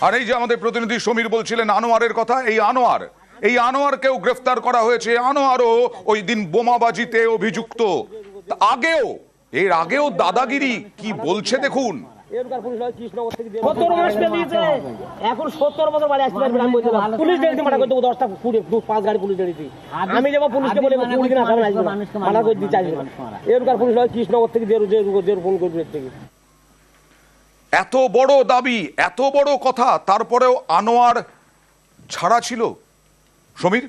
আর এই যে আমাদের প্রতিনিধি সমীর বলছিলেন আনোয়ারের কথা, এই আনোয়ারকেও গ্রেফতার করা হয়েছে। আনোয়ারও ওই দিন বোমাবাজিতে অভিযুক্ত। এর আগেও দাদাগিরি কি বলছে দেখুন। এখন 70 বছর বাড়ি আসতে পারবে, আমি বলছিলাম পুলিশ ডেড়িতে মানা করতে 10টা 5 গাড়ি পুলিশ ডেড়িতে। আমি যেমন পুলিশকে বলে 20 দিন আসামে আসবে মানা করে দিতে চাইবে। এরকার পুলিশ হয় কৃষ্ণনগর থেকে জেরু ফোন করবে থেকে। এত বড় দাবি, এত বড় কথা, তারপরেও আনোয়ার ছাড়া ছিল। সমীর,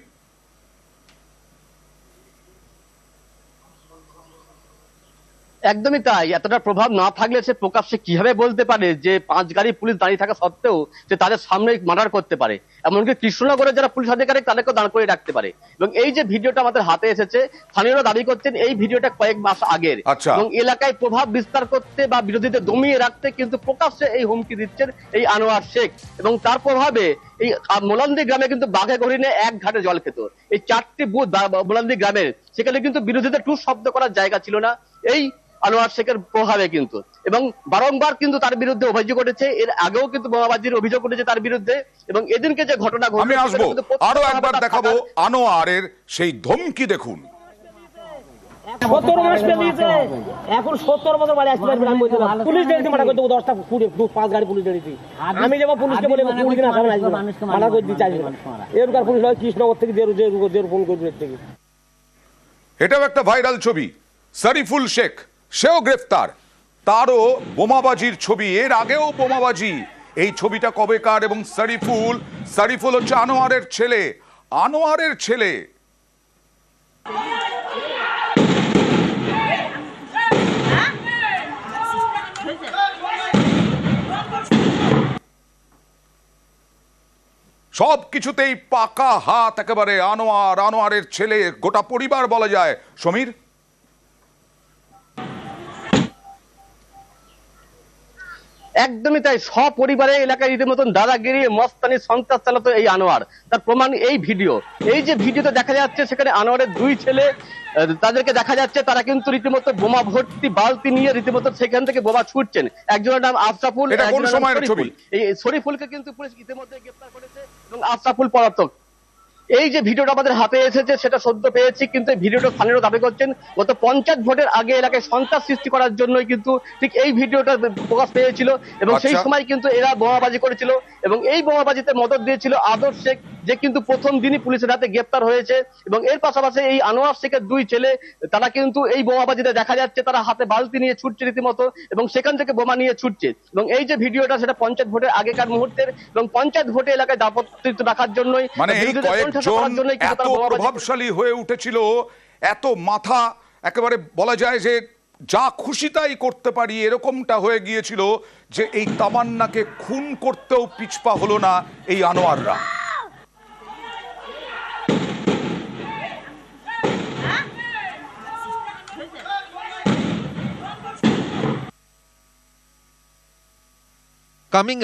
একদমই তাই। এতটা প্রভাব না থাকলে সে প্রকাশ্যে কিভাবে বলতে পারে যে 5 গাড়ি পুলিশ দাঁড়িয়ে থাকা সত্ত্বেও যে তাদের সামনে মার্ডার করতে পারে? এমনকি কৃষ্ণনগরে যারা পুলিশ আধিকারিক তাদেরকেও দাঁড় করে রাখতে পারে। এবং এই যে ভিডিওটা আমাদের হাতে এসেছে, স্থানীয়রা দাবি করছেন এই ভিডিওটা কয়েক মাস আগের। এবং এলাকায় প্রভাব বিস্তার করতে বা বিরোধীদের দমিয়ে রাখতে কিন্তু প্রকাশ্যে এই হুমকি দিচ্ছেন এই আনোয়ার শেখ। এবং তার প্রভাবে এই মোলান্দি গ্রামে কিন্তু বাঘে হরিণে এক ঘাটে জল খেত। এই 4টি বুথ মোলান্দি গ্রামের, সেখানে কিন্তু বিরোধীদের টুস শব্দ করার জায়গা ছিল না এই আনোয়ার শেখের প্রভাবে কিন্তু। এবং বারংবার কিন্তু তার বিরুদ্ধে অভিযোগ উঠেছে, এর আগেও কিন্তু বোমাবাজির অভিযোগ উঠেছে তার বিরুদ্ধে। এবং এদিনকে যে ঘটনা ঘটে, আমি আসবো আরো একবার দেখাবো আনোয়ারের সেই ধমকি দেখুন। 70 মাস পেরিয়েছে, এখন 70 বছর বাড়ি আসতে পারবে, আমি বলছিলাম পুলিশ ডেড়িতে মানা করতে 10টা 5 গাড়ি পুলিশ ডেড়িতে। আমি যেমন পুলিশকে বলে 20 দিন আসামে আসবে মানা করে দিতে চাইবে। এরকার পুলিশ হয় কৃষ্ণনগর থেকে জেরু ফোন করবে থেকে। এটাও একটা ভাইরাল ছবি। শরীফুল শেখ, সেও গ্রেফতার, তারও বোমাবাজির ছবি। এর আগেও বোমাবাজি। এই ছবিটা কবেকার? এবং শরীফুল হচ্ছে আনোয়ারের ছেলে। সব কিছুতেই পাকা হাত একেবারে আনোয়ারের ছেলে, গোটা পরিবার বলা যায়। সমীর, একদমই তাই। সপরিবারে এলাকায় রীতিমতন দাদাগিরি মস্তানি সন্ত্রাস চালাতো এই আনোয়ার। তার প্রমাণ এই ভিডিও। এই যে ভিডিওতে দেখা যাচ্ছে সেখানে আনোয়ারের 2 ছেলে, তাদেরকে দেখা যাচ্ছে তারা কিন্তু রীতিমতো বোমা ভর্তি বালতি নিয়ে রীতিমতো সেখান থেকে বোমা ছুটছেন। একজনের নাম আশরাফুল, এই শরীফুলকে কিন্তু পুলিশ ইতিমধ্যে গ্রেফতার করেছে এবং আশরাফুল পলাতক। এই যে ভিডিওটা আমাদের হাতে এসেছে সেটা সদ্য পেয়েছি, কিন্তু এই ভিডিওটা স্থানীয়রা দাবি করছেন গত পঞ্চায়েত ভোটের আগে এলাকায় সন্ত্রাস সৃষ্টি করার জন্যই কিন্তু ঠিক এই ভিডিওটা প্রকাশ পেয়েছিল। এবং সেই সময় কিন্তু এরা বোমাবাজি করেছিল এবং এই বোমাবাজিতে মদত দিয়েছিল আদর্শ শেখ, যে কিন্তু প্রথম দিনই পুলিশের হাতে গ্রেফতার হয়েছে। এবং এর পাশাপাশি এই আনোয়ার শেখের 2 ছেলে, তারা কিন্তু এই বোমাবাজিতে দেখা যাচ্ছে তারা হাতে বালতি নিয়ে ছুটছে রীতিমতো এবং সেখান থেকে বোমা নিয়ে ছুটছে। এবং এই যে ভিডিওটা সেটা পঞ্চায়েত ভোটের আগেকার মুহূর্তের, এবং পঞ্চায়েত ভোটে এলাকায় দাপত্য রাখার জন্যই, এত প্রভাবশালী হয়ে উঠেছিল, এত মাথা, একেবারে বলা যায় যে যা খুশি তাই করতে পারি, এরকমটা হয়ে গিয়েছিল যে এই তামান্নাকে খুন করতেও পিছপা হলো না এই আনোয়াররা। Coming